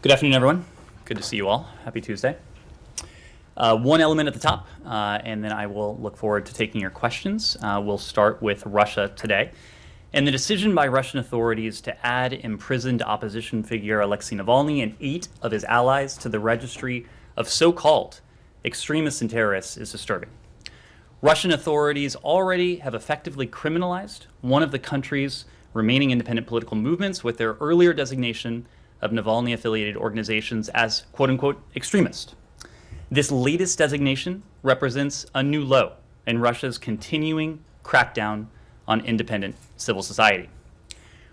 Good afternoon, everyone. Good to see you all. Happy Tuesday. One element at the top, and then I will look forward to taking your questions. We'll start with Russia today. And the decision by Russian authorities to add imprisoned opposition figure Alexei Navalny and 8 of his allies to the registry of so-called extremists and terrorists is disturbing. Russian authorities already have effectively criminalized one of the country's remaining independent political movements with their earlier designation of Navalny-affiliated organizations as quote-unquote extremist. This latest designation represents a new low in Russia's continuing crackdown on independent civil society.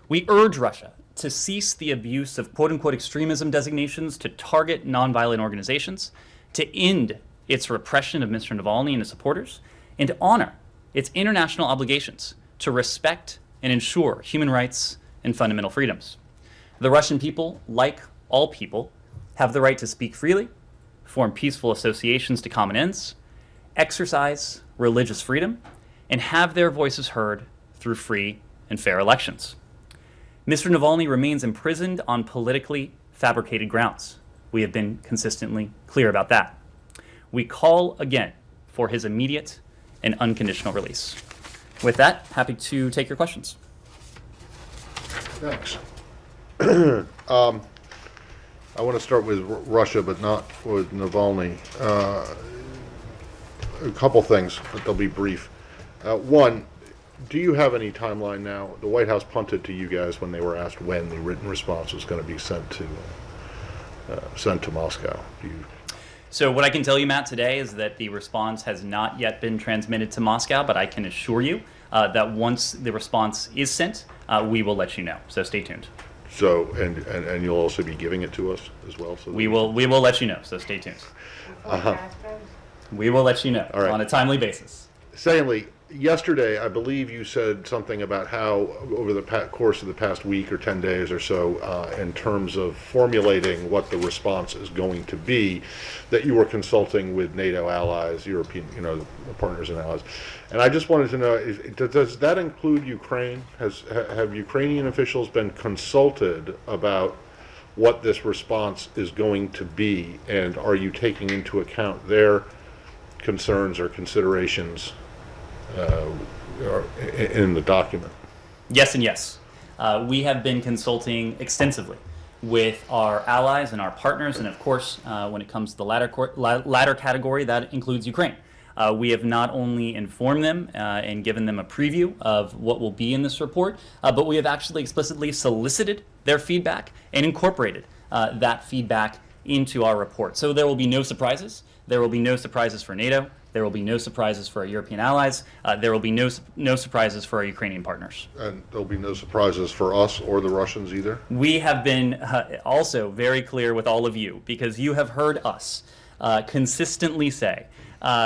We urge Russia to cease the abuse of quote-unquote extremism designations to target nonviolent organizations, to end its repression of Mr. Navalny and his supporters, and to honor its international obligations to respect and ensure human rights and fundamental freedoms. The Russian people, like all people, have the right to speak freely, form peaceful associations to common ends, exercise religious freedom, and have their voices heard through free and fair elections. Mr. Navalny remains imprisoned on politically fabricated grounds. We have been consistently clear about that. We call again for his immediate and unconditional release. With that, happy to take your questions. Thanks. I want to start with Russia, but not with Navalny. A couple things, but they'll be brief. One, do you have any timeline now? The White House punted to you guys when they were asked when the written response was going to be sent to Moscow. So what I can tell you, Matt, today is that the response has not yet been transmitted to Moscow, but I can assure you that once the response is sent, we will let you know. So stay tuned. So, and you'll also be giving it to us as well? So we will let you know, so stay tuned. We will let you know on a timely basis. Secondly, yesterday, I believe you said something about how over the course of the past week or 10 days or so, in terms of formulating what the response is going to be, that you were consulting with NATO allies, European, partners and allies. And I just wanted to know, does that include Ukraine? Have Ukrainian officials been consulted about what this response is going to be? And are you taking into account their concerns or considerations in the document? Yes and yes. We have been consulting extensively with our allies and our partners, and of course, when it comes to the latter category, that includes Ukraine. We have not only informed them and given them a preview of what will be in this report, but we have actually explicitly solicited their feedback and incorporated that feedback into our report. So there will be no surprises. There will be no surprises for NATO. There will be no surprises for our European allies. There will be no surprises for our Ukrainian partners. And there'll be no surprises for us or the Russians either? We have been also very clear with all of you, because you have heard us consistently say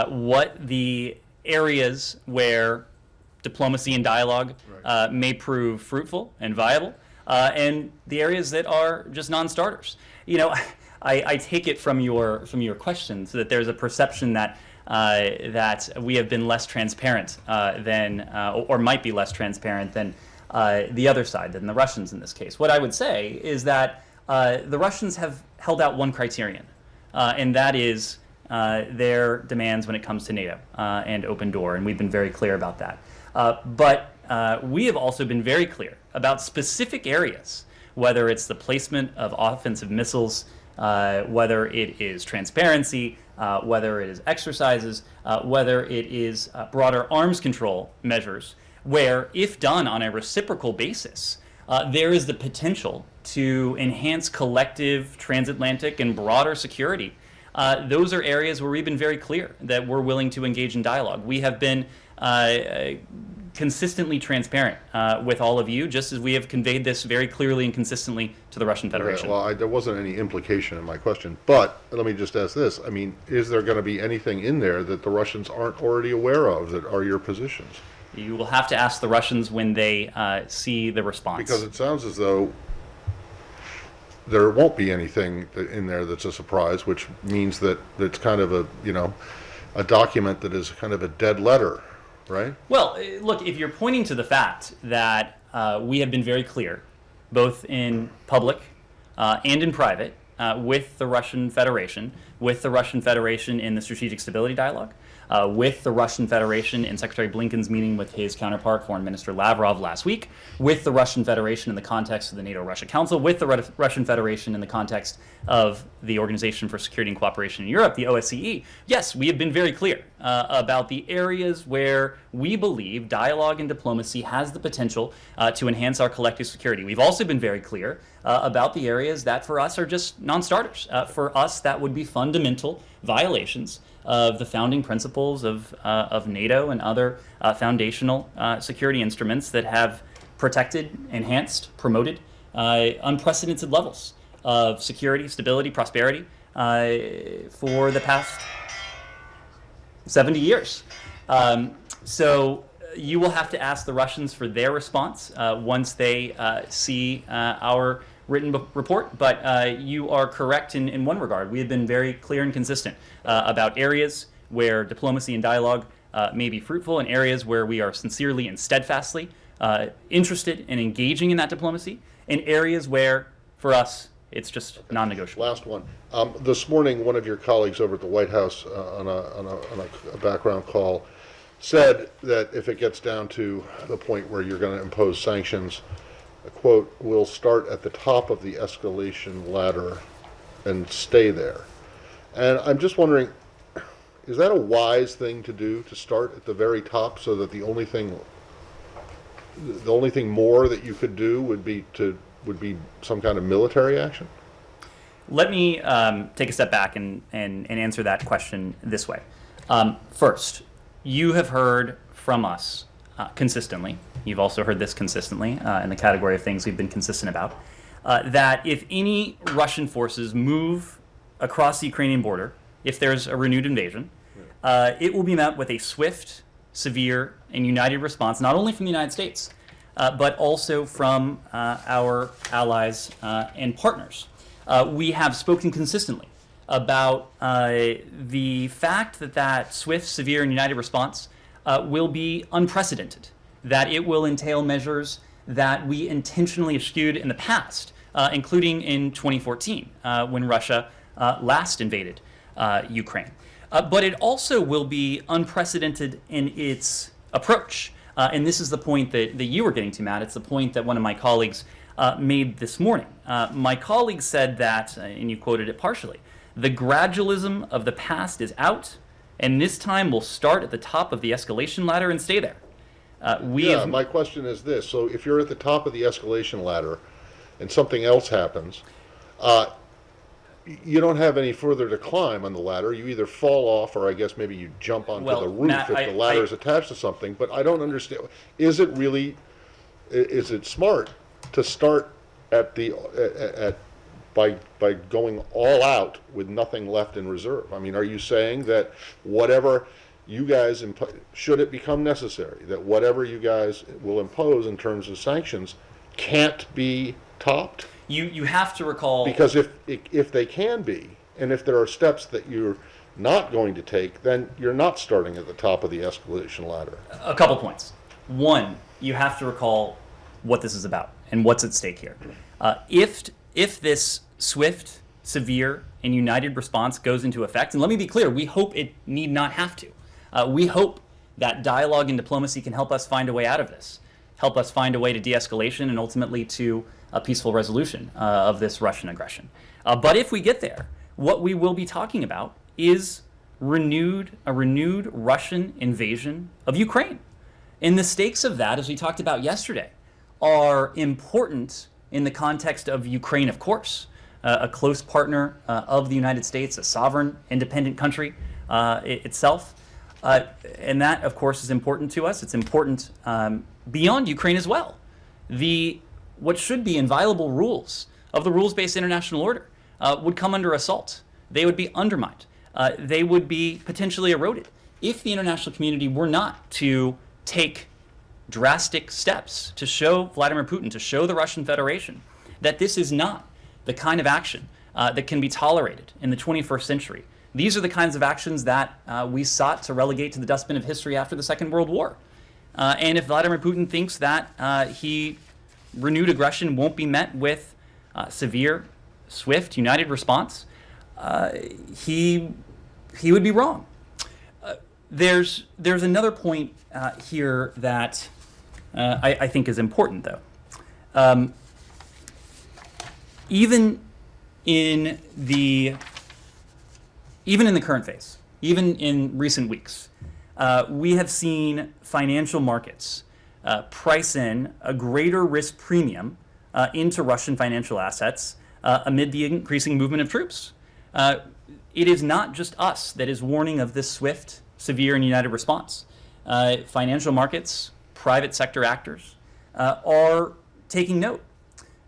what the areas where diplomacy and dialogue may prove fruitful and viable, and the areas that are just non-starters. I take it from your questions that there's a perception that we have been less transparent or might be less transparent than the other side, than the Russians in this case. What I would say is that the Russians have held out one criterion, and that is their demands when it comes to NATO and open door, and we've been very clear about that. But we have also been very clear about specific areas, whether it's the placement of offensive missiles, whether it is transparency, whether it is exercises, whether it is broader arms control measures, where, if done on a reciprocal basis, there is the potential to enhance collective transatlantic and broader security. Those are areas where we've been very clear that we're willing to engage in dialogue. We have been consistently transparent with all of you, just as we have conveyed this very clearly and consistently to the Russian Federation. Well, there wasn't any implication in my question, but let me just ask this. I mean, is there going to be anything in there that the Russians aren't already aware of that are your positions? You will have to ask the Russians when they see the response. Because it sounds as though there won't be anything in there that's a surprise, which means that it's kind of a document that is kind of a dead letter, right? Well, look, if you're pointing to the fact that we have been very clear, both in public and in private, with the Russian Federation, with the Russian Federation in the Strategic Stability Dialogue, with the Russian Federation in Secretary Blinken's meeting with his counterpart, Foreign Minister Lavrov, last week, with the Russian Federation in the context of the NATO-Russia Council, with the Russian Federation in the context of the Organization for Security and Cooperation in Europe, the OSCE. Yes, we have been very clear about the areas where we believe dialogue and diplomacy has the potential to enhance our collective security. We've also been very clear about the areas that for us are just non-starters. For us, that would be fundamental violations of the founding principles of NATO and other foundational security instruments that have protected, enhanced, promoted unprecedented levels of security, stability, prosperity for the past 70 years. So you will have to ask the Russians for their response once they see our written report, but you are correct in one regard. We have been very clear and consistent about areas where diplomacy and dialogue may be fruitful, and areas where we are sincerely and steadfastly interested in engaging in that diplomacy, and areas where, for us, it's just non-negotiable. Last one. This morning, one of your colleagues over at the White House on a background call said that if it gets down to the point where you're going to impose sanctions, quote, "we'll start at the top of the escalation ladder and stay there." And I'm just wondering, is that a wise thing to do, to start at the very top, so that the only thing more that you could do would be some kind of military action? Let me take a step back and answer that question this way. First, you have heard from us consistently, you've also heard this consistently in the category of things we've been consistent about, that if any Russian forces move across the Ukrainian border, if there's a renewed invasion, it will be met with a swift, severe, and united response, not only from the United States, but also from our allies and partners. We have spoken consistently about the fact that swift, severe, and united response will be unprecedented, that it will entail measures that we intentionally eschewed in the past, including in 2014 when Russia last invaded Ukraine. But it also will be unprecedented in its approach. And this is the point that you were getting to, Matt. It's the point that one of my colleagues made this morning. My colleague said that, and you quoted it partially, the gradualism of the past is out, and this time we'll start at the top of the escalation ladder and stay there. My question is this. So if you're at the top of the escalation ladder and something else happens, you don't have any further to climb on the ladder. You either fall off, or I guess maybe you jump onto the roof, Matt, if the ladder is attached to something. But I don't understand. Is it smart to start at by going all out with nothing left in reserve? I mean, are you saying that whatever you guys should it become necessary, that whatever you guys will impose in terms of sanctions can't be topped? You have to recall, because if they can be, and if there are steps that you're not going to take, then you're not starting at the top of the escalation ladder. A couple points. One, you have to recall what this is about and what's at stake here. If this swift, severe, and united response goes into effect, and let me be clear, we hope it need not have to. We hope that dialogue and diplomacy can help us find a way out of this, help us find a way to de-escalation and ultimately to a peaceful resolution of this Russian aggression. But if we get there, what we will be talking about is a renewed Russian invasion of Ukraine. And the stakes of that, as we talked about yesterday, are important in the context of Ukraine, of course, a close partner of the United States, a sovereign, independent country itself. And that, of course, is important to us. It's important beyond Ukraine as well. What should be inviolable rules of the rules-based international order would come under assault. They would be undermined. They would be potentially eroded if the international community were not to take drastic steps to show Vladimir Putin, to show the Russian Federation that this is not the kind of action that can be tolerated in the 21st century. These are the kinds of actions that we sought to relegate to the dustbin of history after the Second World War. And if Vladimir Putin thinks that renewed aggression won't be met with severe swift, united response, he would be wrong. There's another point here that I think is important, though. Even in the current phase, even in recent weeks, we have seen financial markets price in a greater risk premium into Russian financial assets amid the increasing movement of troops. It is not just us that is warning of this swift, severe, and united response. Financial markets, private sector actors are taking note.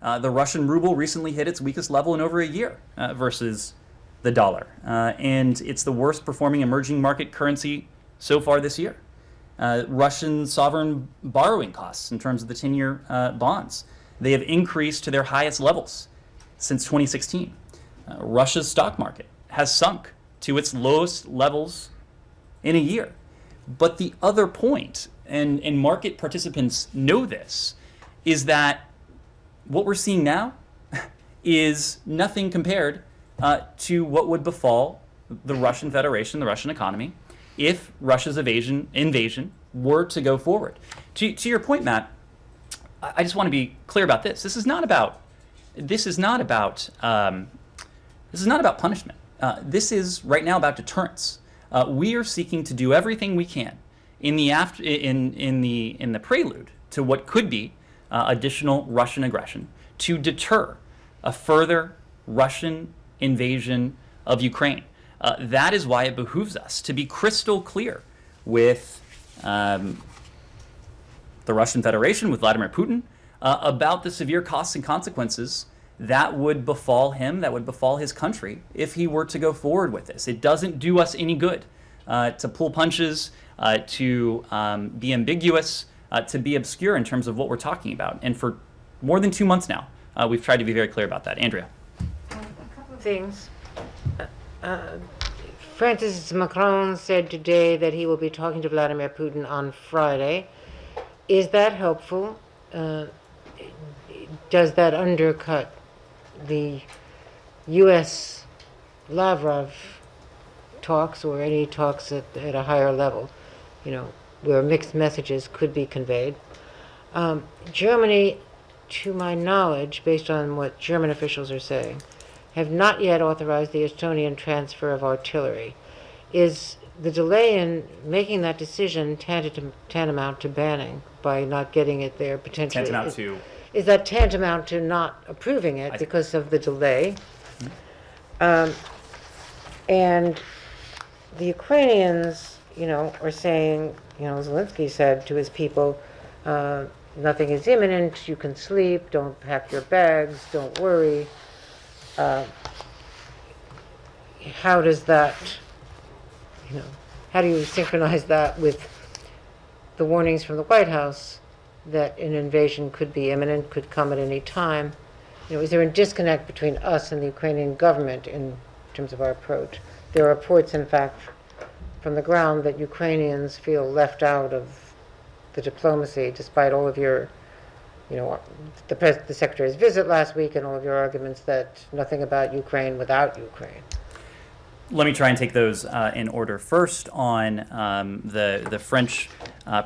The Russian ruble recently hit its weakest level in over a year versus the dollar. And it's the worst performing emerging market currency so far this year. Russian sovereign borrowing costs in terms of the 10-year bonds, they have increased to their highest levels since 2016. Russia's stock market has sunk to its lowest levels in a year. But the other point, and market participants know this, is that what we're seeing now is nothing compared to what would befall the Russian Federation, the Russian economy, if Russia's invasion were to go forward. To your point, Matt, I just want to be clear about this. This is not about punishment. This is right now about deterrence. We are seeking to do everything we can in the prelude to what could be additional Russian aggression to deter a further Russian invasion of Ukraine. That is why it behooves us to be crystal clear with the Russian Federation, with Vladimir Putin, about the severe costs and consequences that would befall him, that would befall his country, if he were to go forward with this. It doesn't do us any good to pull punches, to be ambiguous, to be obscure in terms of what we're talking about. And for more than 2 months now, we've tried to be very clear about that. Andrea. A couple of things. Francis Macron said today that he will be talking to Vladimir Putin on Friday. Is that helpful? Does that undercut the U.S. Lavrov talks or any talks at a higher level, where mixed messages could be conveyed? Germany, to my knowledge, based on what German officials are saying, have not yet authorized the Estonian transfer of artillery. Is the delay in making that decision tantamount to banning by not getting it there potentially? Tantamount to? Is that tantamount to not approving it because of the delay? And the Ukrainians, are saying, Zelensky said to his people, nothing is imminent, you can sleep, don't pack your bags, don't worry. How does that, how do you synchronize that with the warnings from the White House that an invasion could be imminent, could come at any time? Is there a disconnect between us and the Ukrainian government in terms of our approach? There are reports, in fact, from the ground that Ukrainians feel left out of the diplomacy, despite all of your, the Secretary's visit last week and all of your arguments that nothing about Ukraine without Ukraine. Let me try and take those in order. First, on the French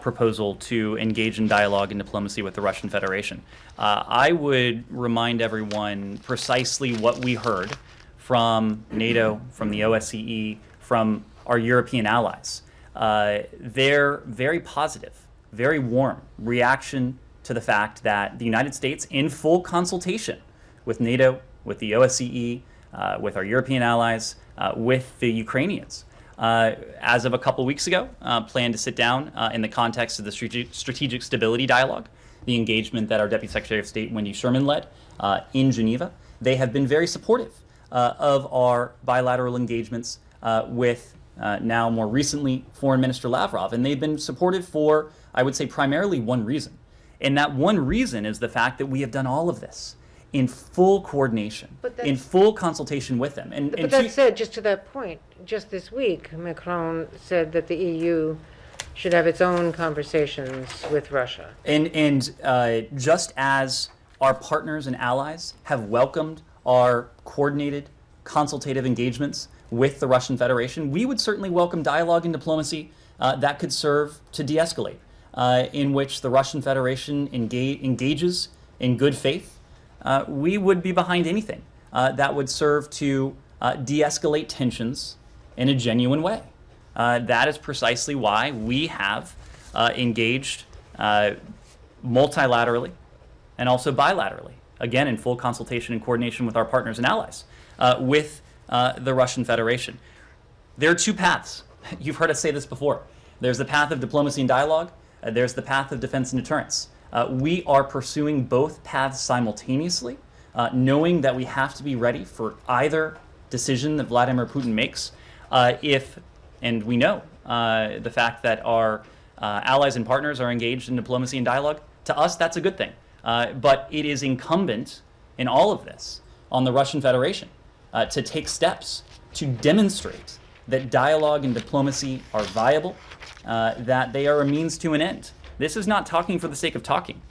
proposal to engage in dialogue and diplomacy with the Russian Federation. I would remind everyone precisely what we heard from NATO, from the OSCE, from our European allies. Their very positive, very warm reaction to the fact that the United States, in full consultation with NATO, with the OSCE, with our European allies, with the Ukrainians, as of a couple weeks ago, plan to sit down in the context of the strategic stability dialogue, the engagement that our Deputy Secretary of State, Wendy Sherman, led in Geneva. They have been very supportive of our bilateral engagements with now more recently Foreign Minister Lavrov. And they've been supportive for, I would say, primarily one reason. And that one reason is the fact that we have done all of this in full coordination, in full consultation with them. But that said, just to that point, just this week, Macron said that the EU should have its own conversations with Russia. And just as our partners and allies have welcomed are coordinated, consultative engagements with the Russian Federation. We would certainly welcome dialogue and diplomacy that could serve to de-escalate, in which the Russian Federation engages in good faith. We would be behind anything that would serve to de-escalate tensions in a genuine way. That is precisely why we have engaged multilaterally and also bilaterally, again in full consultation and coordination with our partners and allies, with the Russian Federation. There are two paths. You've heard us say this before. There's the path of diplomacy and dialogue. There's the path of defense and deterrence. We are pursuing both paths simultaneously, knowing that we have to be ready for either decision that Vladimir Putin makes, and we know the fact that our allies and partners are engaged in diplomacy and dialogue. To us, that's a good thing. But it is incumbent in all of this on the Russian Federation to take steps to demonstrate that dialogue and diplomacy are viable, that they are a means to an end. This is not talking for the sake of talking.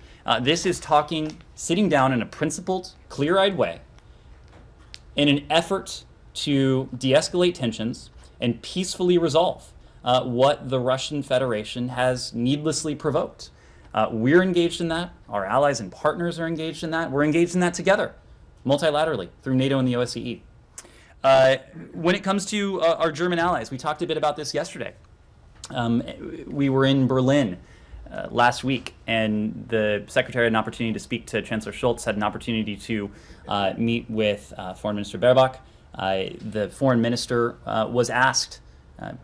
This is talking, sitting down in a principled, clear-eyed way in an effort to de-escalate tensions and peacefully resolve what the Russian Federation has needlessly provoked. We're engaged in that. Our allies and partners are engaged in that. We're engaged in that together, multilaterally, through NATO and the OSCE. When it comes to our German allies, we talked a bit about this yesterday. We were in Berlin last week, and the Secretary had an opportunity to speak to Chancellor Scholz, had an opportunity to meet with Foreign Minister Baerbock. The Foreign Minister was asked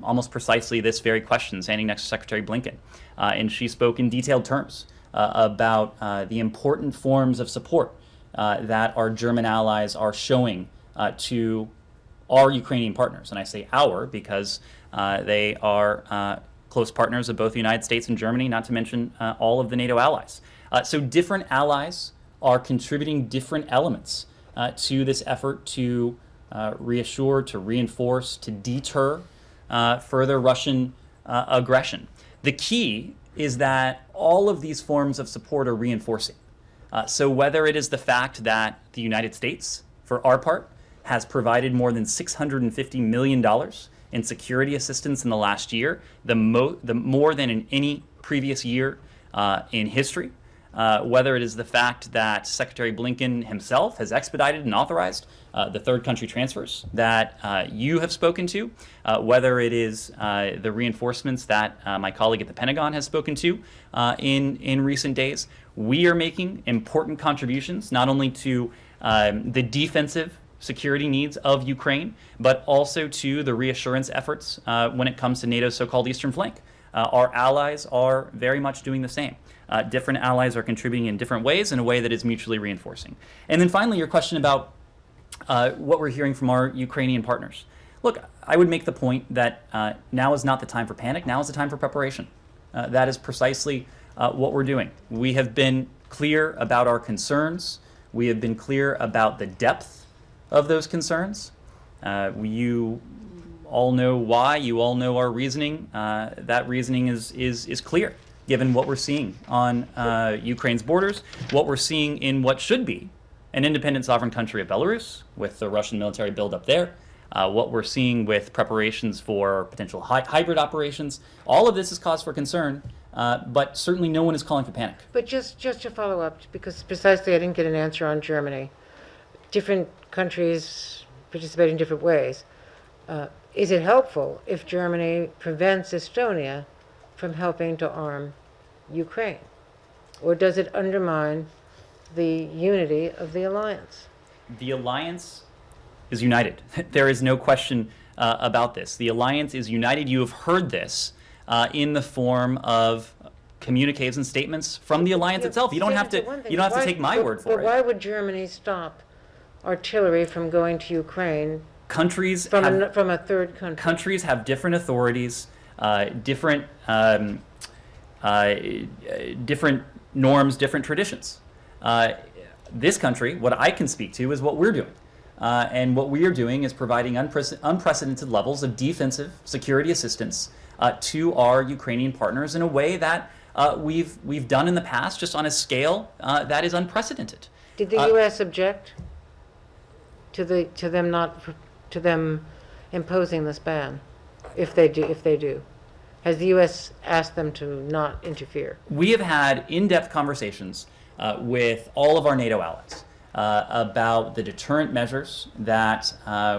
almost precisely this very question, standing next to Secretary Blinken. And she spoke in detailed terms about the important forms of support that our German allies are showing to our Ukrainian partners. And I say our because they are close partners of both the United States and Germany, not to mention all of the NATO allies. So different allies are contributing different elements to this effort to reassure, to reinforce, to deter further Russian aggression. The key is that all of these forms of support are reinforcing. So whether it is the fact that the United States, for our part, has provided more than $650 million in security assistance in the last year, the more than in any previous year in history, whether it is the fact that Secretary Blinken himself has expedited and authorized the third country transfers that you have spoken to, whether it is the reinforcements that my colleague at the Pentagon has spoken to in recent days. We are making important contributions not only to the defensive security needs of Ukraine, but also to the reassurance efforts when it comes to NATO's so-called Eastern Flank. Our allies are very much doing the same. Different allies are contributing in different ways in a way that is mutually reinforcing. And then finally, your question about what we're hearing from our Ukrainian partners. Look, I would make the point that now is not the time for panic. Now is the time for preparation. That is precisely what we're doing. We have been clear about our concerns. We have been clear about the depth of those concerns. You all know why. You all know our reasoning. That reasoning is clear, given what we're seeing on Ukraine's borders, what we're seeing in what should be an independent sovereign country of Belarus, with the Russian military buildup there, what we're seeing with preparations for potential hybrid operations. All of this is cause for concern, but certainly no one is calling for panic. But just to follow up, because precisely I didn't get an answer on Germany. Different countries participate in different ways. Is it helpful if Germany prevents Estonia from helping to arm Ukraine? Or does it undermine the unity of the alliance? The alliance is united. There is no question about this. The alliance is united. You have heard this in the form of communiques and statements from the alliance itself. You don't have to take my word for it. But why would Germany stop artillery from going to Ukraine from a third country? Countries have different authorities, different norms, different traditions. This country, what I can speak to is what we're doing. And what we are doing is providing unprecedented levels of defensive security assistance to our Ukrainian partners in a way that we've done in the past, just on a scale that is unprecedented. Did the U.S. object? to them imposing this ban, if they do? Has the U.S. asked them to not interfere? We have had in-depth conversations with all of our NATO allies about the deterrent measures that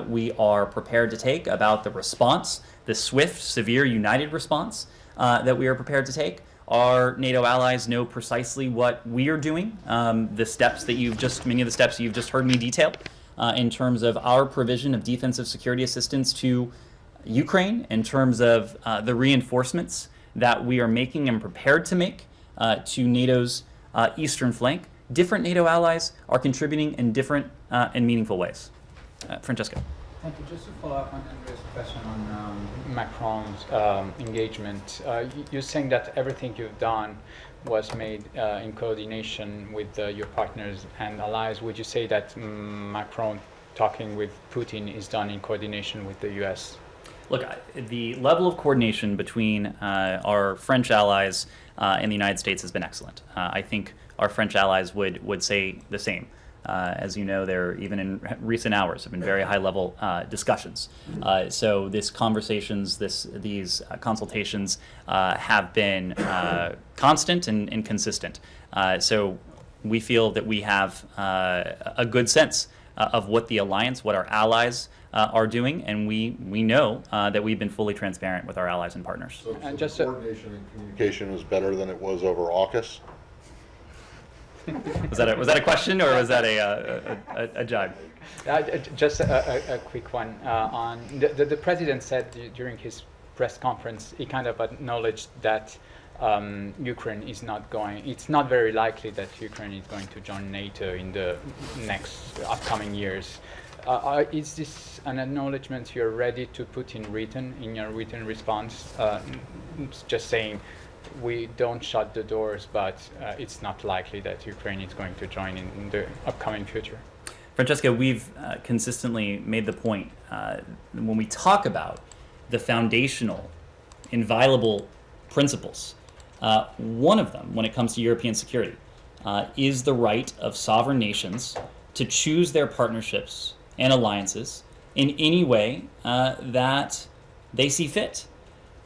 we are prepared to take, about the response, the swift, severe, united response that we are prepared to take. Our NATO allies know precisely what we are doing. Many of the steps that you've just heard me detail in terms of our provision of defensive security assistance to Ukraine, in terms of the reinforcements that we are making and prepared to make to NATO's eastern flank. Different NATO allies are contributing in different and meaningful ways. Francesca. Thank you. Just to follow up on Andre's question on Macron's engagement, you're saying that everything you've done was made in coordination with your partners and allies. Would you say that Macron talking with Putin is done in coordination with the U.S.? Look, the level of coordination between our French allies and the United States has been excellent. I think our French allies would say the same. As you know, there even in recent hours have been very high-level discussions. So these consultations have been constant and consistent. So we feel that we have a good sense of what the alliance, what our allies are doing, and we know that we've been fully transparent with our allies and partners. So And the just coordination and communication is better than it was over AUKUS? Was that a question, or was that a jibe? Just a quick one. On the president said during his press conference, he kind of acknowledged that Ukraine is not going. It's not very likely that Ukraine is going to join NATO in the next upcoming years. Is this an acknowledgement you're ready to put in your written response? Just saying, we don't shut the doors, but it's not likely that Ukraine is going to join in the upcoming future. Francesca, we've consistently made the point when we talk about the foundational, inviolable principles, one of them, when it comes to European security, is the right of sovereign nations to choose their partnerships and alliances in any way that they see fit.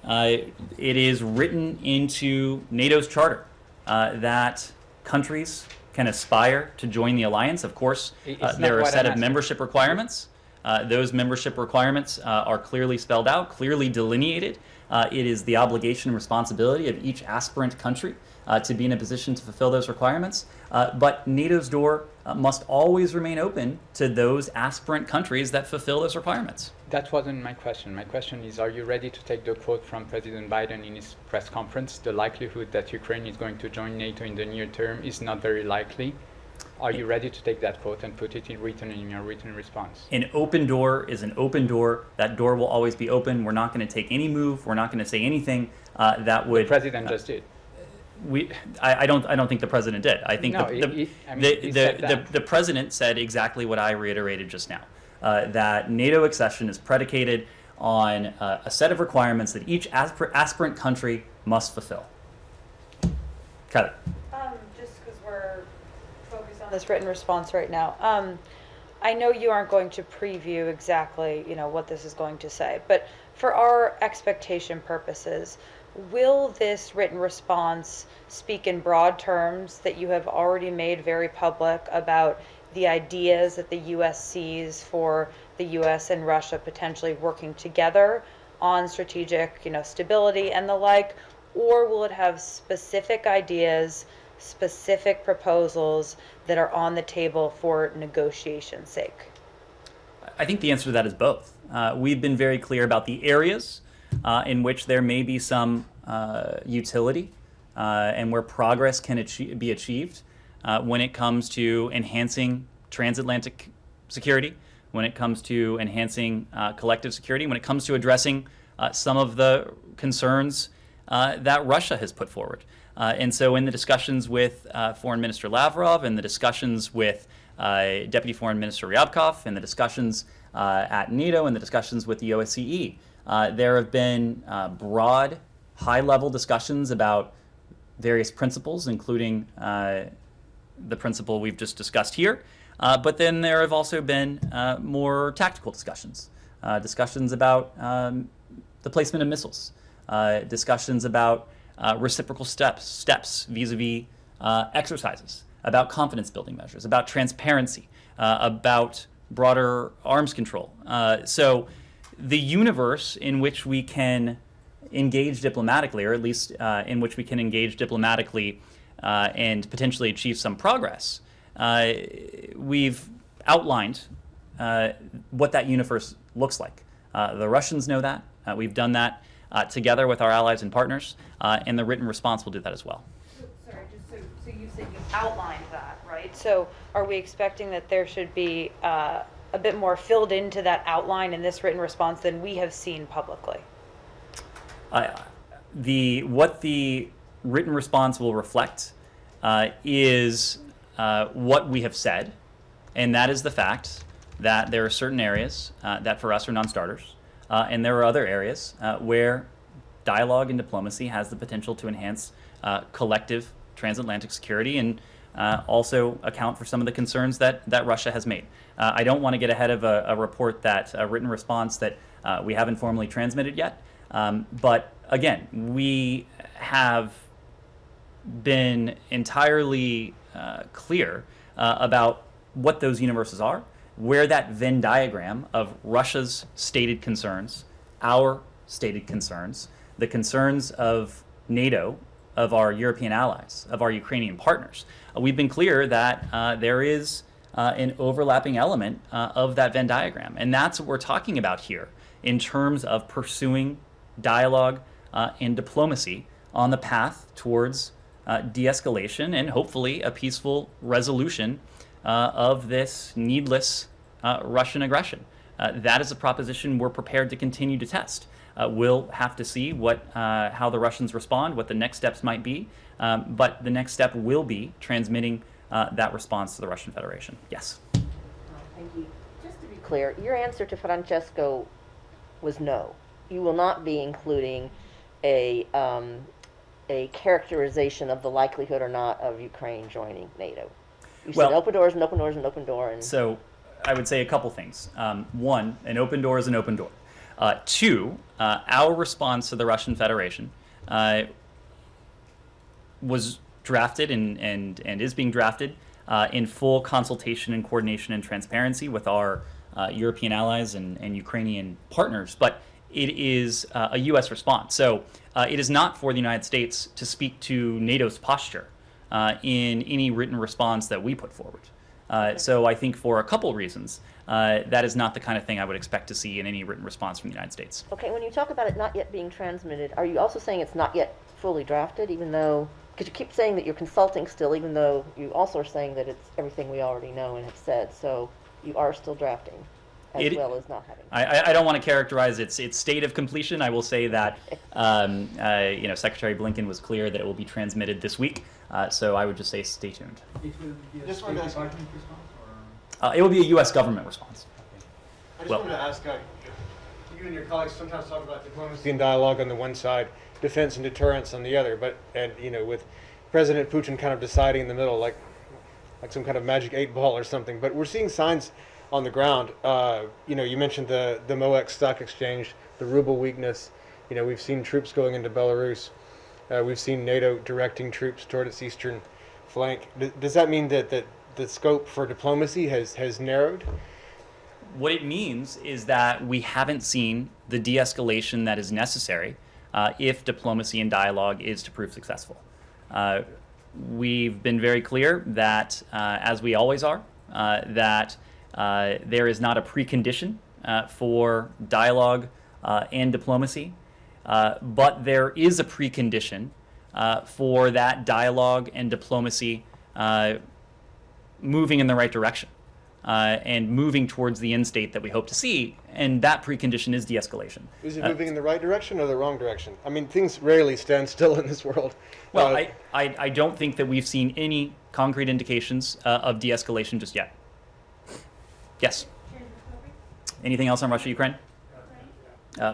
It is written into NATO's charter that countries can aspire to join the alliance. Of course, there are a set of membership requirements. Those membership requirements are clearly spelled out, clearly delineated. It is the obligation and responsibility of each aspirant country to be in a position to fulfill those requirements. But NATO's door must always remain open to those aspirant countries that fulfill those requirements. That wasn't my question. My question is, are you ready to take the quote from President Biden in his press conference? The likelihood that Ukraine is going to join NATO in the near term is not very likely. Are you ready to take that quote and put it in your written response? An open door is an open door. That door will always be open. We're not going to take any move. We're not going to say anything that would. The president just did. I don't think the president did. I think the president said exactly what I reiterated just now. That NATO accession is predicated on a set of requirements that each aspirant country must fulfill. Kylie. Just because we're focused on this written response right now, I know you aren't going to preview exactly, what this is going to say, but for our expectation purposes, will this written response speak in broad terms that you have already made very public about the ideas that the U.S. sees for the U.S. and Russia potentially working together on strategic, stability and the like, or will it have specific ideas, specific proposals that are on the table for negotiation's sake? I think the answer to that is both. We've been very clear about the areas in which there may be some utility and where progress can be achieved when it comes to enhancing transatlantic security, when it comes to enhancing collective security, when it comes to addressing some of the concerns that Russia has put forward. And so in the discussions with Foreign Minister Lavrov and the discussions with Deputy Foreign Minister Ryabkov and the discussions at NATO and the discussions with the OSCE, there have been broad, high-level discussions about various principles, including the principle we've just discussed here, But then there have also been more tactical discussions, discussions about the placement of missiles, discussions about reciprocal steps vis-a-vis exercises, about confidence building measures, about transparency, about broader arms control. So the universe in which we can engage diplomatically, or at least in which we can engage diplomatically and potentially achieve some progress, we've outlined what that universe looks like. The Russians know that. We've done that together with our allies and partners, and the written response will do that as well. Sorry, so you said you outlined that, right? So are we expecting that there should be a bit more filled into that outline in this written response than we have seen publicly? What the written response will reflect is what we have said, and that is the fact that there are certain areas that for us are non-starters, and there are other areas where dialogue and diplomacy has the potential to enhance collective transatlantic security and also account for some of the concerns that Russia has made. I don't want to get ahead of a report a written response that we haven't formally transmitted yet, but again, we have been entirely clear about what those universes are, where that Venn diagram of Russia's stated concerns, our stated concerns, the concerns of NATO, of our European allies, of our Ukrainian partners. We've been clear that there is an overlapping element of that Venn diagram, and that's what we're talking about here in terms of pursuing dialogue and diplomacy on the path towards de-escalation and hopefully a peaceful resolution of this needless Russian aggression. That is a proposition we're prepared to continue to test. We'll have to see how the Russians respond, what the next steps might be, but the next step will be transmitting that response to the Russian Federation. Yes? Thank you. Just to be clear, your answer to Francesco was no. You will not be including a characterization of the likelihood or not of Ukraine joining NATO. You said open doors and open doors and open door. And so I would say a couple things. One, an open door is an open door. Two, our response to the Russian Federation was drafted and is being drafted in full consultation and coordination and transparency with our European allies and Ukrainian partners. But it is a U.S. response. So it is not for the United States to speak to NATO's posture in any written response that we put forward. So I think for a couple reasons, that is not the kind of thing I would expect to see in any written response from the United States. Okay, when you talk about it not yet being transmitted, are you also saying it's not yet fully drafted, even though, because you keep saying that you're consulting still, even though you also are saying that it's everything we already know and have said, so you are still drafting, as well as not having. I don't want to characterize its state of completion. I will say that Secretary Blinken was clear that it will be transmitted this week, so I would just say stay tuned. Just wanted to ask, It will be a U.S. government response. I just wanted to ask, you and your colleagues sometimes talk about diplomacy and dialogue on the one side, defense and deterrence on the other, with President Putin kind of deciding in the middle, like some kind of magic 8-ball or something. But we're seeing signs on the ground. You mentioned the MOEX stock exchange, the ruble weakness. We've seen troops going into Belarus. We've seen NATO directing troops toward its eastern flank. Does that mean that the scope for diplomacy has narrowed? What it means is that we haven't seen the de-escalation that is necessary if diplomacy and dialogue is to prove successful. We've been very clear that, as we always are, that there is not a precondition for dialogue and diplomacy, but there is a precondition for that dialogue and diplomacy moving in the right direction and moving towards the end state that we hope to see, and that precondition is de-escalation. Is it moving in the right direction or the wrong direction? I mean, things rarely stand still in this world. Well, I don't think that we've seen any concrete indications of de-escalation just yet. Yes? Anything else on Russia, Ukraine?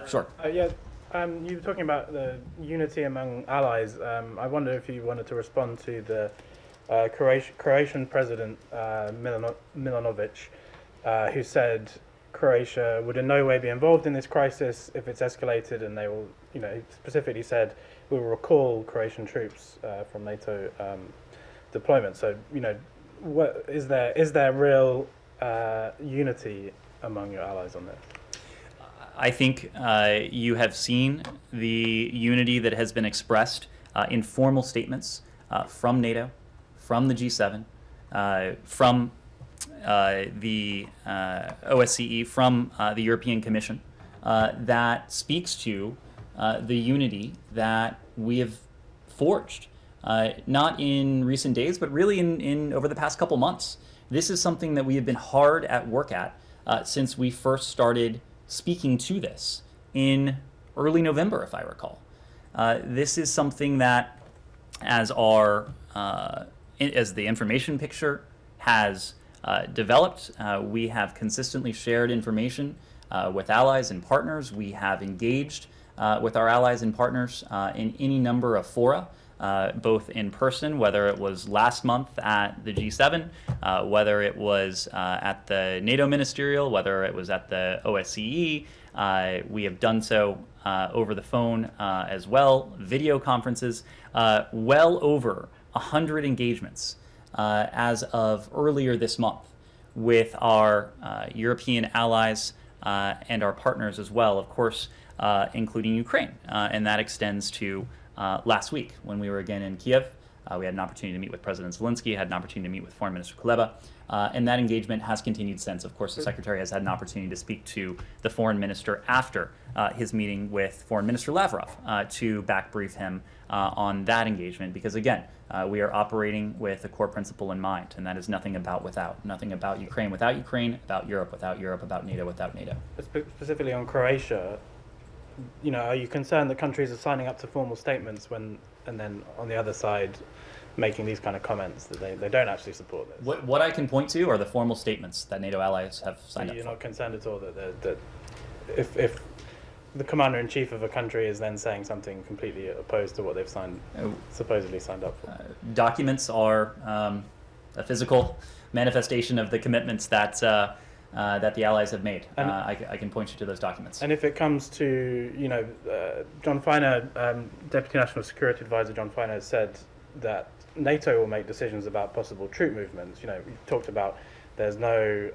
Sure. You were talking about the unity among allies. I wonder if you wanted to respond to the Croatian President Milanovic, who said Croatia would in no way be involved in this crisis if it's escalated, and they will, specifically said we will recall Croatian troops from NATO deployment. So, what is there real unity among your allies on this? I think you have seen the unity that has been expressed in formal statements from NATO, from the G7, from the OSCE, from the European Commission, that speaks to the unity that we have forged, not in recent days, but really in over the past couple months. This is something that we have been hard at work at since we first started speaking to this in early November, if I recall. This is something that, as the information picture has developed, we have consistently shared information with allies and partners. We have engaged with our allies and partners in any number of fora, both in person, whether it was last month at the G7, whether it was at the NATO ministerial, whether it was at the OSCE. We have done so over the phone as well, video conferences, well over 100 engagements as of earlier this month with our European allies and our partners as well, of course, including Ukraine. And that extends to last week when we were again in Kiev. We had an opportunity to meet with President Zelensky, had an opportunity to meet with Foreign Minister Kuleba, and that engagement has continued since. Of course, the Secretary has had an opportunity to speak to the Foreign Minister after his meeting with Foreign Minister Lavrov to back brief him on that engagement, because again, we are operating with a core principle in mind, and that is nothing about without, nothing about Ukraine without Ukraine, about Europe without Europe, about NATO without NATO. Specifically on Croatia, are you concerned that countries are signing up to formal statements and then on the other side making these kind of comments that they don't actually support this? What I can point to are the formal statements that NATO allies have signed up You're for. not concerned at all that if the commander-in-chief of a country is then saying something completely opposed to what they've supposedly signed up for? Documents are a physical manifestation of the commitments that the allies have made. I can point you to those documents. And if it comes to, John Feiner, Deputy National Security Advisor John Feiner has said that NATO will make decisions about possible troop movements. We talked about there's no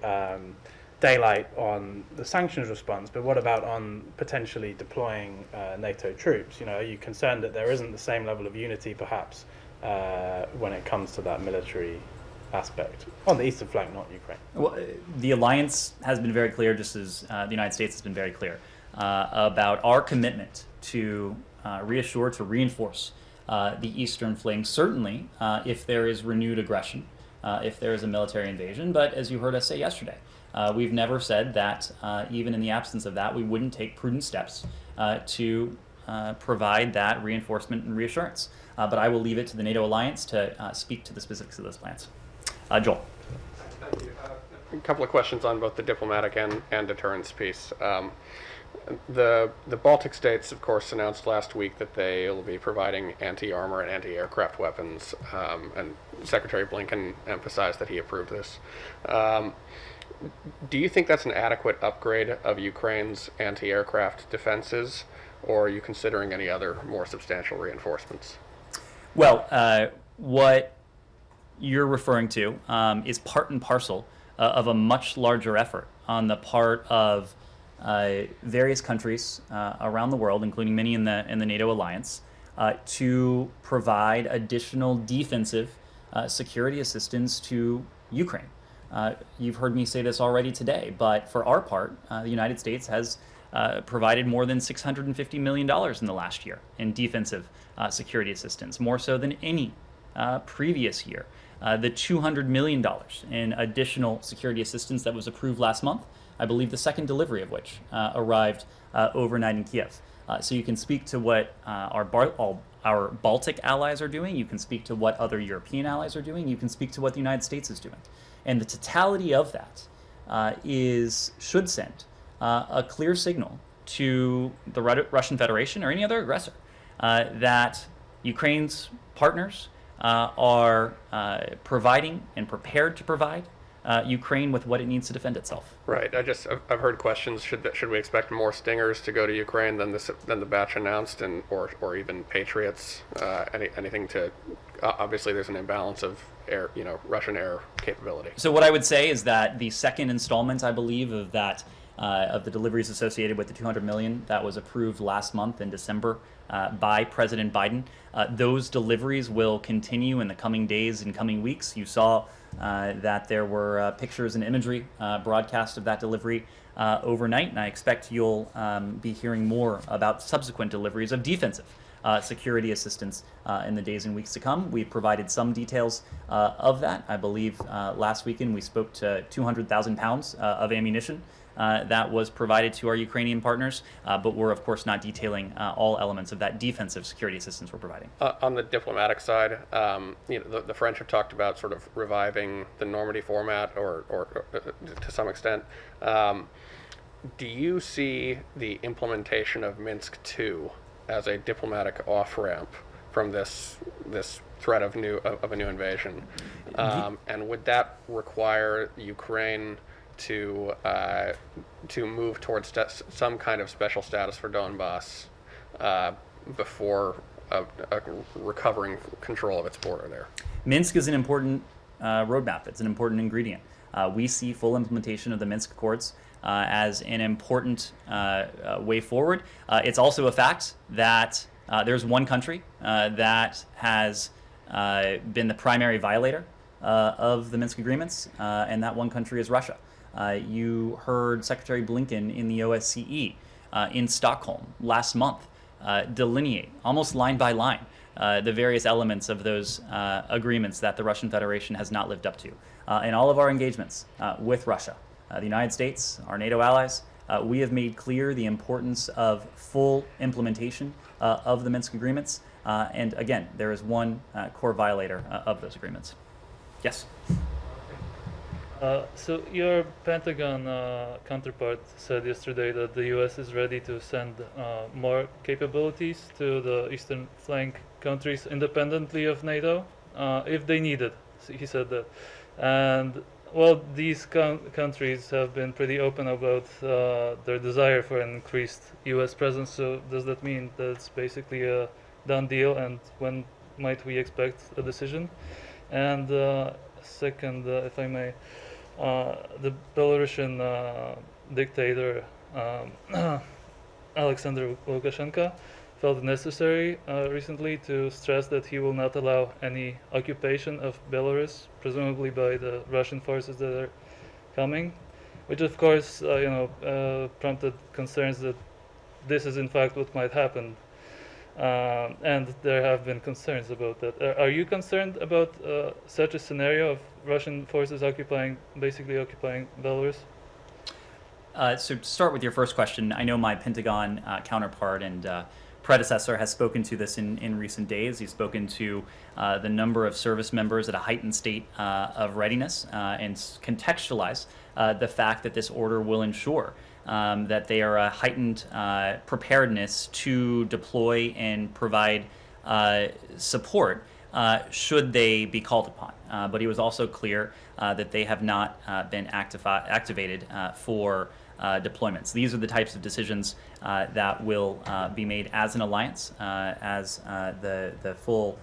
daylight on the sanctions response, but what about on potentially deploying NATO troops? Are you concerned that there isn't the same level of unity, perhaps, when it comes to that military aspect on the eastern flank, not Ukraine? Well, the alliance has been very clear, just as the United States has been very clear about our commitment to reassure, to reinforce the eastern flank, certainly if there is renewed aggression, if there is a military invasion. But as you heard us say yesterday, we've never said that even in the absence of that, we wouldn't take prudent steps to provide that reinforcement and reassurance. But I will leave it to the NATO alliance to speak to the specifics of those plans. Joel. Thank you. A couple of questions on both the diplomatic and deterrence piece. The Baltic states, of course, announced last week that they will be providing anti-armor and anti-aircraft weapons, and Secretary Blinken emphasized that he approved this. Do you think that's an adequate upgrade of Ukraine's anti-aircraft defenses, or are you considering any other more substantial reinforcements? Well, what you're referring to is part and parcel of a much larger effort on the part of various countries around the world, including many in the NATO alliance, to provide additional defensive security assistance to Ukraine. You've heard me say this already today, but for our part, the United States has provided more than $650 million in the last year in defensive security assistance, more so than any previous year. The $200 million in additional security assistance that was approved last month, I believe the second delivery of which arrived overnight in Kiev. So you can speak to what our Baltic allies are doing, you can speak to what other European allies are doing, you can speak to what the United States is doing. And the totality of that should send a clear signal to the Russian Federation or any other aggressor that Ukraine's partners are providing and prepared to provide Ukraine with what it needs to defend itself. Right. I've heard questions. Should we expect more Stingers to go to Ukraine than the batch announced, or even Patriots? Anything to? Obviously, there's an imbalance of air, Russian air capability. So what I would say is that the second installment, I believe, of that of the deliveries associated with the 200 million that was approved last month in December by President Biden, those deliveries will continue in the coming days and coming weeks. You saw that there were pictures and imagery broadcast of that delivery overnight, and I expect you'll be hearing more about subsequent deliveries of defensive security assistance in the days and weeks to come. We've provided some details of that. I believe last weekend we spoke to 200,000 pounds of ammunition that was provided to our Ukrainian partners, but we're of course not detailing all elements of that defensive security assistance we're providing. On the diplomatic side, the French have talked about sort of reviving the Normandy format, or to some extent. Do you see the implementation of Minsk II as a diplomatic off-ramp from this threat of a new invasion? And would that require Ukraine to move towards some kind of special status for Donbass before recovering control of its border there? Minsk is an important roadmap. It's an important ingredient. We see full implementation of the Minsk Accords as an important way forward. It's also a fact that there's one country that has been the primary violator of the Minsk agreements, and that one country is Russia. You heard Secretary Blinken in the OSCE in Stockholm last month delineate, almost line by line, the various elements of those agreements that the Russian Federation has not lived up to. In all of our engagements with Russia, the United States, our NATO allies, we have made clear the importance of full implementation of the Minsk agreements. And again, there is one core violator of those agreements. Yes? So your Pentagon counterpart said yesterday that the U.S. is ready to send more capabilities to the eastern flank countries independently of NATO if they need it. He said that. And well, these countries have been pretty open about their desire for an increased U.S. presence. So does that mean that it's basically a done deal? And when might we expect a decision? And second, if I may, the Belarusian dictator Alexander Lukashenko felt necessary recently to stress that he will not allow any occupation of Belarus, presumably by the Russian forces that are coming, which of course prompted concerns that this is in fact what might happen. And there have been concerns about that. Are you concerned about such a scenario of Russian forces basically occupying Belarus? So to start with your first question, I know my Pentagon counterpart and predecessor has spoken to this in recent days. He's spoken to the number of service members at a heightened state of readiness and contextualize the fact that this order will ensure that they are a heightened preparedness to deploy and provide support should they be called upon. But he was also clear that they have not been activated for deployments. These are the types of decisions that will be made as an alliance, as the full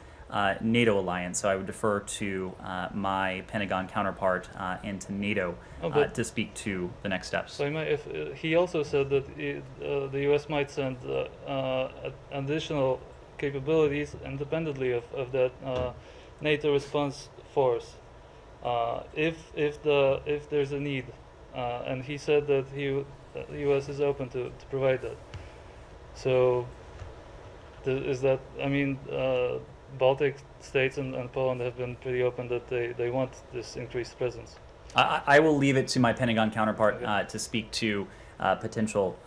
NATO alliance. So I would defer to my Pentagon counterpart and to NATO to speak to the next steps. So if he also said that the U.S. might send additional capabilities independently of that NATO response force if there's a need, and he said that the U.S. is open to provide that. So is that, I mean, Baltic states and Poland have been pretty open that they want this increased presence. I will leave it to my Pentagon counterpart to speak to potential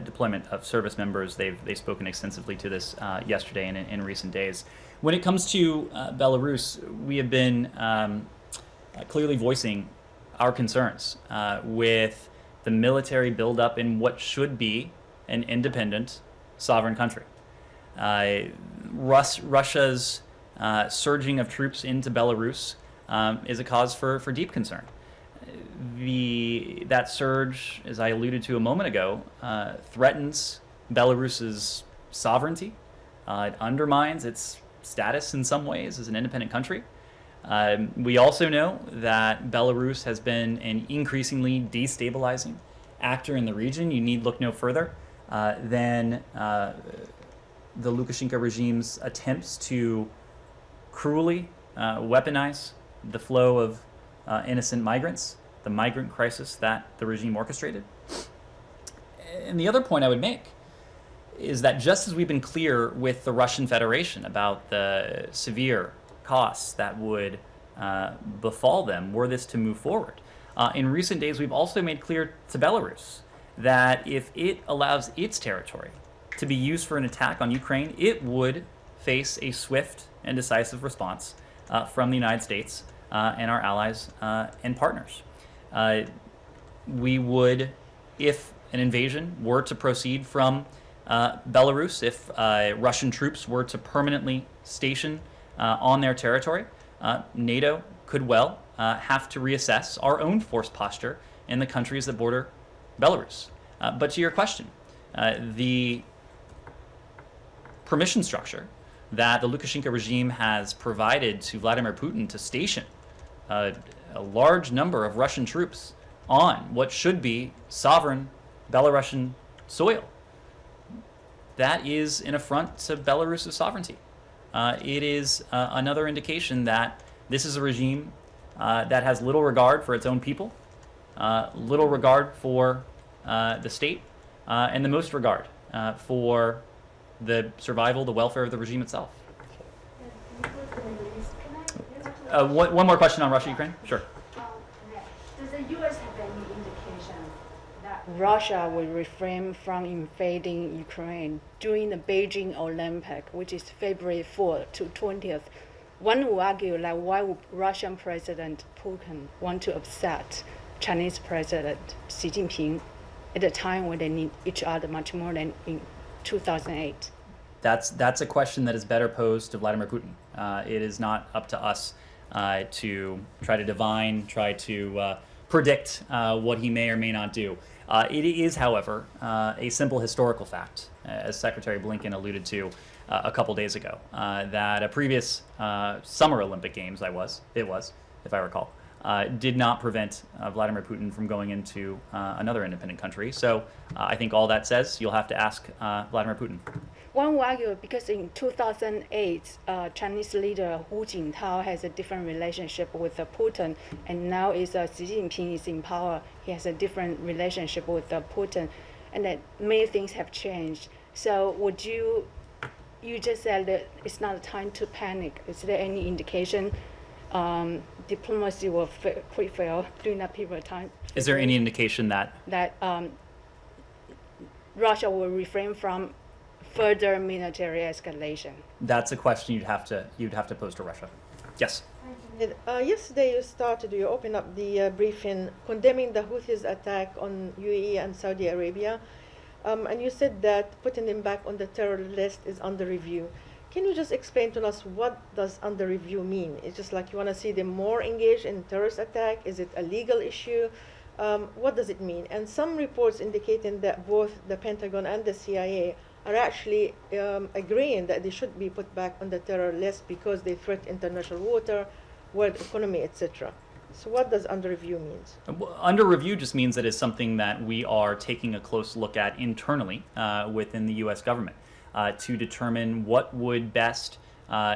deployment of service members. They've spoken extensively to this yesterday and in recent days. When it comes to Belarus, we have been clearly voicing our concerns with the military buildup in what should be an independent, sovereign country. Russia's surging of troops into Belarus is a cause for deep concern. That surge, as I alluded to a moment ago, threatens Belarus's sovereignty. It undermines its status in some ways as an independent country. We also know that Belarus has been an increasingly destabilizing actor in the region. You need look no further than the Lukashenko regime's attempts to cruelly weaponize the flow of innocent migrants, the migrant crisis that the regime orchestrated. And the other point I would make is that just as we've been clear with the Russian Federation about the severe costs that would befall them were this to move forward, in recent days we've also made clear to Belarus that if it allows its territory to be used for an attack on Ukraine, it would face a swift and decisive response from the United States and our allies and partners. We would, if an invasion were to proceed from Belarus, if Russian troops were to permanently station on their territory, NATO could well have to reassess our own force posture in the countries that border Belarus. But to your question, the permission structure that the Lukashenko regime has provided to Vladimir Putin to station a large number of Russian troops on what should be sovereign Belarusian soil, that is an affront to Belarus's sovereignty. It is another indication that this is a regime that has little regard for its own people, little regard for the state, and the most regard for the survival, the welfare of the regime itself. One more question on Russia, Ukraine? Sure. Does the U.S. have any indication that Russia will refrain from invading Ukraine during the Beijing Olympic, which is February 4th to 20th? One would argue that why would Russian President Putin want to upset Chinese President Xi Jinping at a time when they need each other much more than in 2008? That's a question that is better posed to Vladimir Putin. It is not up to us to try to divine, try to predict what he may or may not do. It is, however, a simple historical fact, as Secretary Blinken alluded to a couple days ago, that a previous Summer Olympic Games, if I recall, did not prevent Vladimir Putin from going into another independent country. So I think all that says, you'll have to ask Vladimir Putin. One would argue because in 2008, Chinese leader Hu Jintao has a different relationship with Putin, and now is Xi Jinping is in power. He has a different relationship with Putin, and that many things have changed. So would you just said that it's not a time to panic. Is there any indication diplomacy will prevail during that period of time? Is there any indication that Russia will refrain from further military escalation? That's a question you'd have to pose to Russia. Yes. Yesterday you opened up the briefing condemning the Houthis' attack on UAE and Saudi Arabia, and you said that putting them back on the terror list is under review. Can you just explain to us what does under review mean? It's just like you want to see them more engaged in terrorist attack? Is it a legal issue? What does it mean? And some reports indicating that both the Pentagon and the CIA are actually agreeing that they should be put back on the terror list because they threaten international water, world economy, etc. So what does under review means? Under review just means that it's something that we are taking a close look at internally within the U.S. government to determine what would best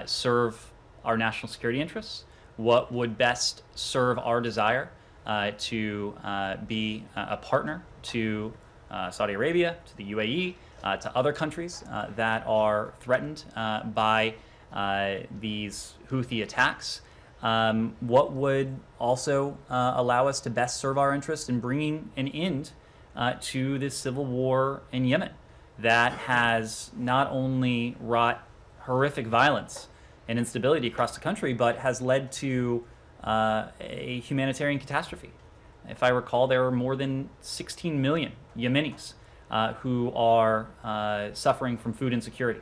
serve our national security interests, what would best serve our desire to be a partner to Saudi Arabia, to the UAE, to other countries that are threatened by these Houthi attacks. What would also allow us to best serve our interests in bringing an end to this civil war in Yemen that has not only wrought horrific violence and instability across the country, but has led to a humanitarian catastrophe. If I recall, there are more than 16 million Yemenis who are suffering from food insecurity.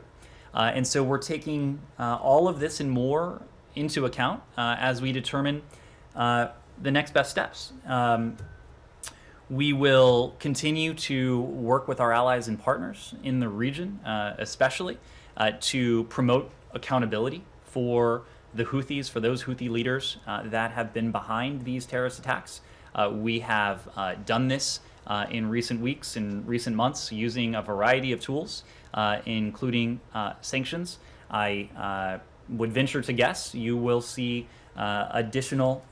And so we're taking all of this and more into account as we determine the next best steps. We will continue to work with our allies and partners in the region, especially to promote accountability for the Houthis, for those Houthi leaders that have been behind these terrorist attacks. We have done this in recent weeks and recent months using a variety of tools, including sanctions. I would venture to guess you will see additional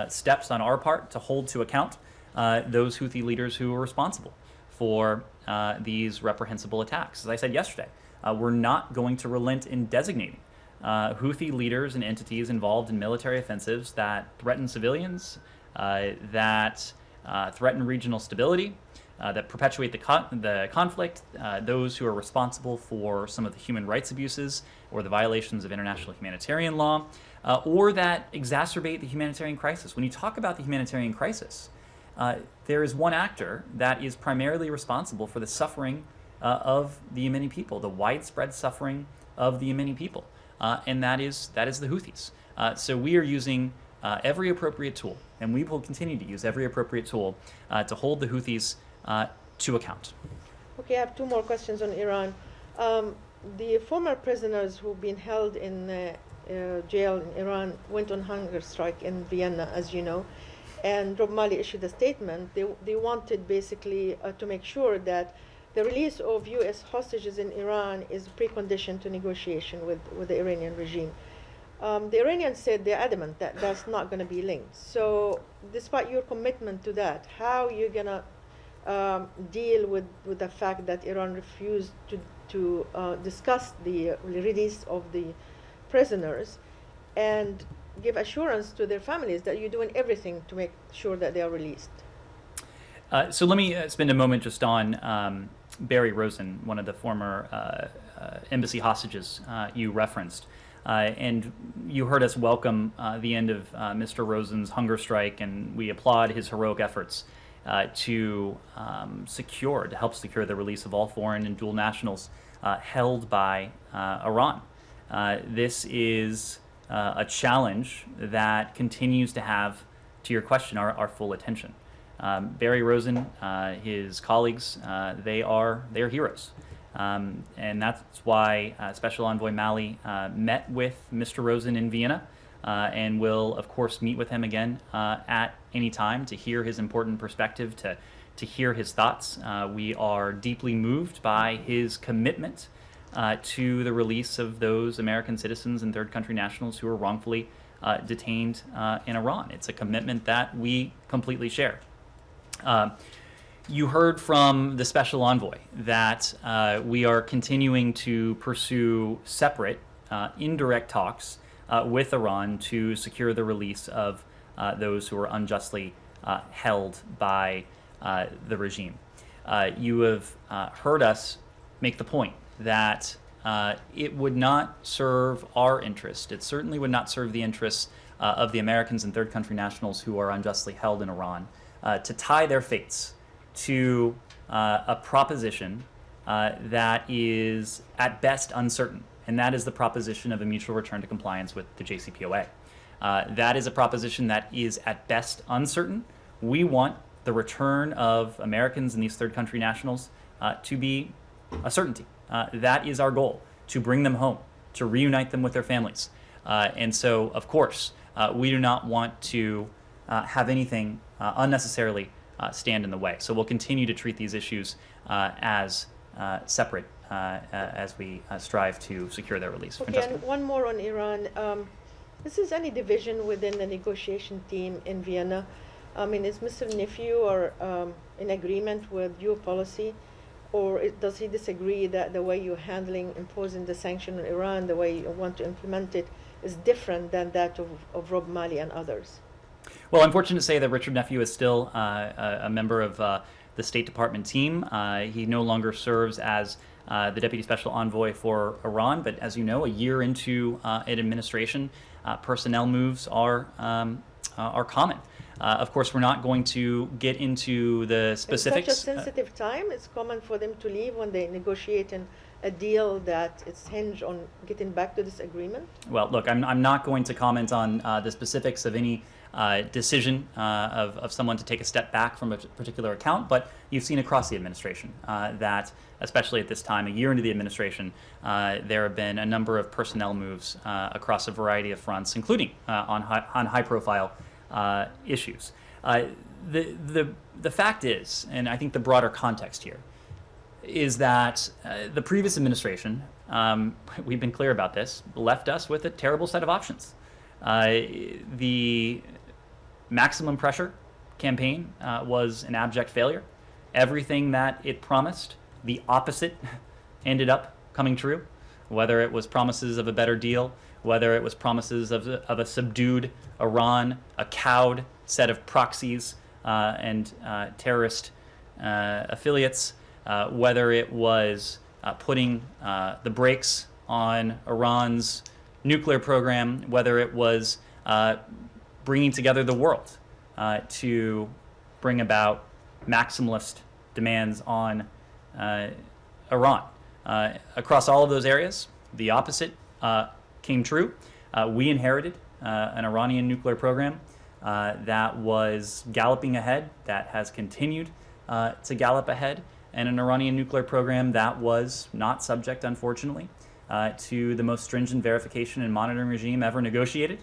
steps on our part to hold to account those Houthi leaders who are responsible for these reprehensible attacks. As I said yesterday, we're not going to relent in designating Houthi leaders and entities involved in military offensives that threaten civilians, that threaten regional stability, that perpetuate the conflict, those who are responsible for some of the human rights abuses or the violations of international humanitarian law, or that exacerbate the humanitarian crisis. When you talk about the humanitarian crisis, there is one actor that is primarily responsible for the suffering of the Yemeni people, the widespread suffering of the Yemeni people, and that is the Houthis. So we are using every appropriate tool, and we will continue to use every appropriate tool to hold the Houthis to account. Okay, I have two more questions on Iran. The former prisoners who've been held in jail in Iran went on hunger strike in Vienna, as you know, and Rob Mali issued a statement. They wanted basically to make sure that the release of U.S. hostages in Iran is a precondition to negotiation with the Iranian regime. The Iranians said they're adamant that that's not going to be linked. So despite your commitment to that, how are you going to deal with the fact that Iran refused to discuss the release of the prisoners and give assurance to their families that you're doing everything to make sure that they are released? So let me spend a moment just on Barry Rosen, one of the former embassy hostages you referenced. And you heard us welcome the end of Mr. Rosen's hunger strike, and we applaud his heroic efforts to help secure the release of all foreign and dual nationals held by Iran. This is a challenge that continues to have, to your question, our full attention. Barry Rosen, his colleagues, they are heroes. And that's why Special Envoy Mali met with Mr. Rosen in Vienna and will, of course, meet with him again at any time to hear his important perspective, to hear his thoughts. We are deeply moved by his commitment to the release of those American citizens and third country nationals who are wrongfully detained in Iran. It's a commitment that we completely share. You heard from the Special Envoy that we are continuing to pursue separate, indirect talks with Iran to secure the release of those who are unjustly held by the regime. You have heard us make the point that it would not serve our interest. It certainly would not serve the interests of the Americans and third country nationals who are unjustly held in Iran to tie their fates to a proposition that is at best uncertain, and that is the proposition of a mutual return to compliance with the JCPOA. That is a proposition that is at best uncertain. We want the return of Americans and these third country nationals to be a certainty. That is our goal, to bring them home, to reunite them with their families. And so, of course, we do not want to have anything unnecessarily stand in the way. So we'll continue to treat these issues as separate as we strive to secure their release. Okay, Francesca? and one more on Iran. Is there any division within the negotiation team in Vienna? I mean, is Mr. Nephew or in agreement with your policy, or does he disagree that the way you're handling imposing the sanction on Iran, the way you want to implement it, is different than that of Rob Mali and others? Well, I'm fortunate to say that Richard Nephew is still a member of the State Department team. He no longer serves as the Deputy Special Envoy for Iran, but as you know, a year into an administration, personnel moves are common. Of course, we're not going to get into the specifics. At such a sensitive time, it's common for them to leave when they negotiate a deal that it's hinged on getting back to this agreement? Well, look, I'm not going to comment on the specifics of any decision of someone to take a step back from a particular account, but you've seen across the administration that, especially at this time, a year into the administration, there have been a number of personnel moves across a variety of fronts, including on high-profile issues. The fact is, and I think the broader context here, is that the previous administration, we've been clear about this, left us with a terrible set of options. The maximum pressure campaign was an abject failure. Everything that it promised, the opposite ended up coming true, whether it was promises of a better deal, whether it was promises of a subdued Iran, a cowed set of proxies and terrorist affiliates, whether it was putting the brakes on Iran's nuclear program, whether it was bringing together the world to bring about maximalist demands on Iran. Across all of those areas, the opposite came true. We inherited an Iranian nuclear program that was galloping ahead, that has continued to gallop ahead, and an Iranian nuclear program that was not subject, unfortunately, to the most stringent verification and monitoring regime ever negotiated,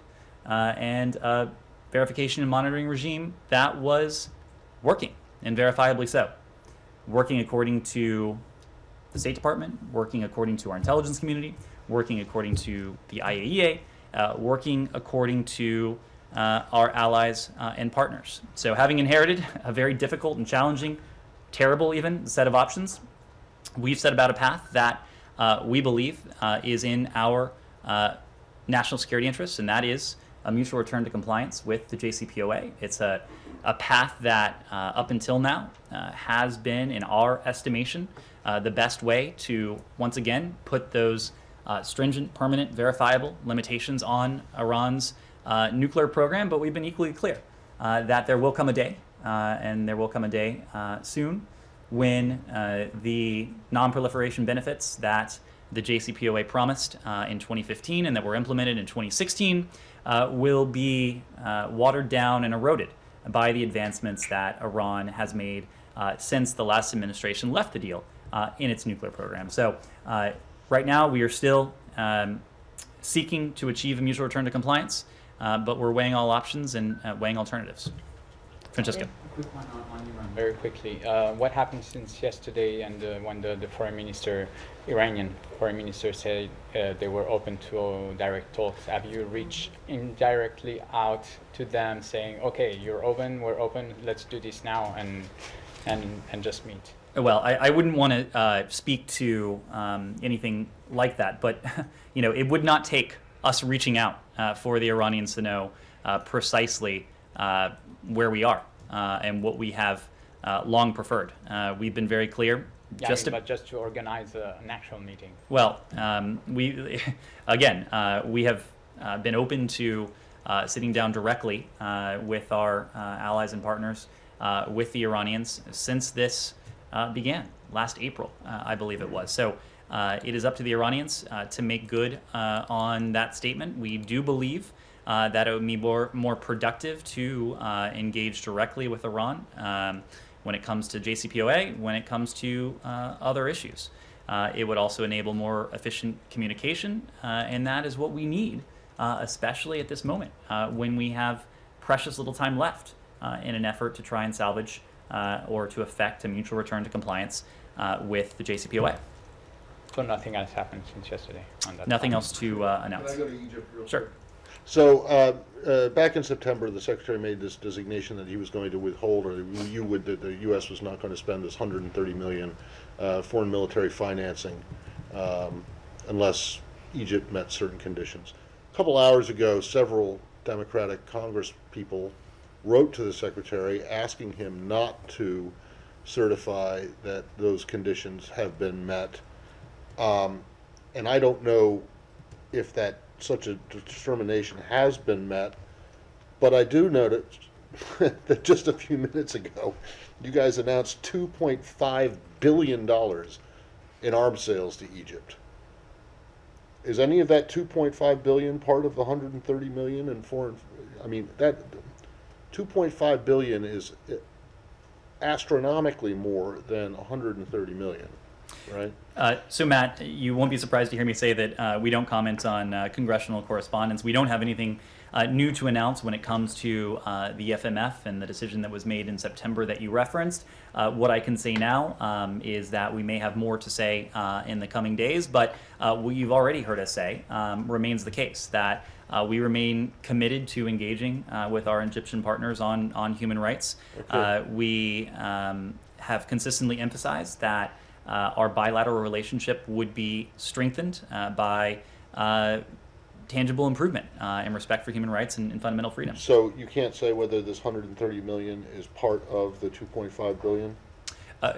and a verification and monitoring regime that was working, and verifiably so. Working according to the State Department, working according to our intelligence community, working according to the IAEA, working according to our allies and partners. So having inherited a very difficult and challenging, terrible even, set of options, we've set about a path that we believe is in our national security interests, and that is a mutual return to compliance with the JCPOA. It's a path that up until now has been, in our estimation, the best way to once again put those stringent, permanent, verifiable limitations on Iran's nuclear program, but we've been equally clear that there will come a day, and there will come a day soon, when the non-proliferation benefits that the JCPOA promised in 2015 and that were implemented in 2016 will be watered down and eroded by the advancements that Iran has made since the last administration left the deal in its nuclear program. So right now we are still seeking to achieve a mutual return to compliance, but we're weighing all options and weighing alternatives. Francesco. A quick one on Iran, very quickly. What happened since yesterday and when the foreign minister, Iranian foreign minister, said they were open to direct talks? Have you reached indirectly out to them saying, okay, you're open, we're open, let's do this now and just meet? Well, I wouldn't want to speak to anything like that, but it would not take us reaching out for the Iranians to know precisely where we are and what we have long preferred. We've been very clear. Yeah, but just to organize an actual meeting. Well, we have been open to sitting down directly with our allies and partners, with the Iranians, since this began last April, I believe it was. So it is up to the Iranians to make good on that statement. We do believe that it would be more productive to engage directly with Iran when it comes to JCPOA, when it comes to other issues. It would also enable more efficient communication, and that is what we need, especially at this moment, when we have precious little time left in an effort to try and salvage or to effect a mutual return to compliance with the JCPOA. So nothing else happened since yesterday on that? Nothing else to announce. Can I go to Egypt real Sure. quick? So back in September, the Secretary made this designation that he was going to withhold, or that the U.S. was not going to spend this $130 million foreign military financing unless Egypt met certain conditions. A couple hours ago, several Democratic Congress people wrote to the Secretary asking him not to certify that those conditions have been met. And I don't know if such a determination has been met, but I do notice that just a few minutes ago, you guys announced $2.5 billion in arms sales to Egypt. Is any of that 2.5 billion part of the 130 million in foreign? I mean, that 2.5 billion is astronomically more than 130 million, right? So Matt, you won't be surprised to hear me say that we don't comment on congressional correspondence. We don't have anything new to announce when it comes to the FMF and the decision that was made in September that you referenced. What I can say now is that we may have more to say in the coming days, but what you've already heard us say remains the case, that we remain committed to engaging with our Egyptian partners on human rights. Okay. We have consistently emphasized that our bilateral relationship would be strengthened by tangible improvement in respect for human rights and fundamental freedoms. So you can't say whether this 130 million is part of the 2.5 billion?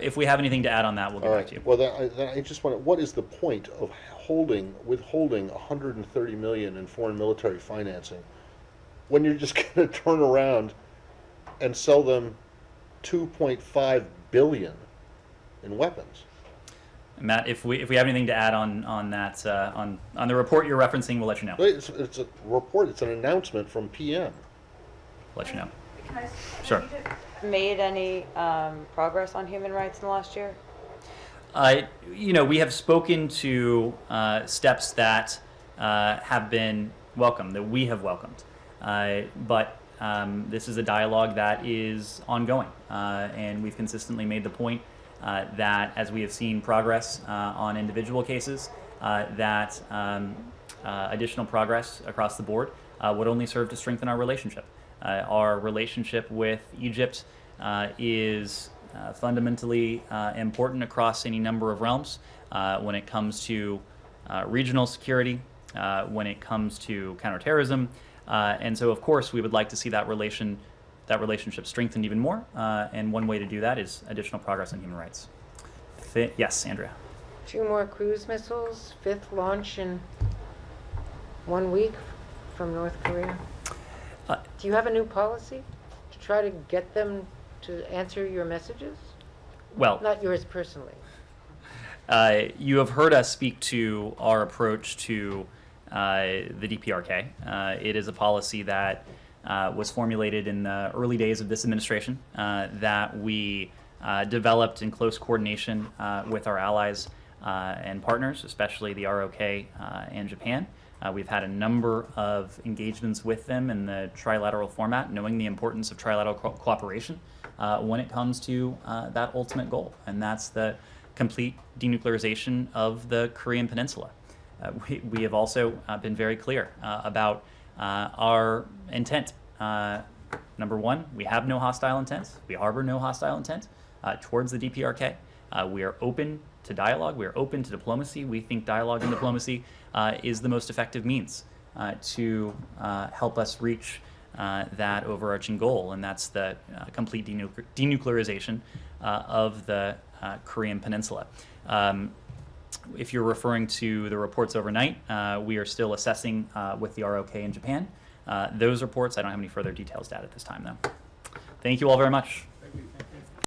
If we have anything to add on that, we'll get back to you. Well, then I just want to, what is the point of withholding 130 million in foreign military financing when you're just going to turn around and sell them 2.5 billion in weapons? Matt, if we have anything to add on that on the report you're referencing, we'll let you know. It's a report. It's an announcement from PM. Let you know. Can I, Sure. Made any progress on human rights in the last year? We have spoken to steps that have been welcomed, that we have welcomed, but this is a dialogue that is ongoing, and we've consistently made the point that as we have seen progress on individual cases, that additional progress across the board would only serve to strengthen our relationship. Our relationship with Egypt is fundamentally important across any number of realms when it comes to regional security, when it comes to counterterrorism, and so of course we would like to see that relationship strengthened even more, and one way to do that is additional progress on human rights. Yes, Andrea. 2 more cruise missiles, 5th launch in 1 week from North Korea. Do you have a new policy to try to get them to answer your messages? Well, not yours personally. You have heard us speak to our approach to the DPRK. It is a policy that was formulated in the early days of this administration, that we developed in close coordination with our allies and partners, especially the ROK and Japan. We've had a number of engagements with them in the trilateral format, knowing the importance of trilateral cooperation when it comes to that ultimate goal, and that's the complete denuclearization of the Korean Peninsula. We have also been very clear about our intent. Number one, we have no hostile intent. We harbor no hostile intent towards the DPRK. We are open to dialogue. We are open to diplomacy. We think dialogue and diplomacy is the most effective means to help us reach that overarching goal, and that's the complete denuclearization of the Korean Peninsula. If you're referring to the reports overnight, we are still assessing with the ROK in Japan. Those reports, I don't have any further details to add at this time, though. Thank you all very much.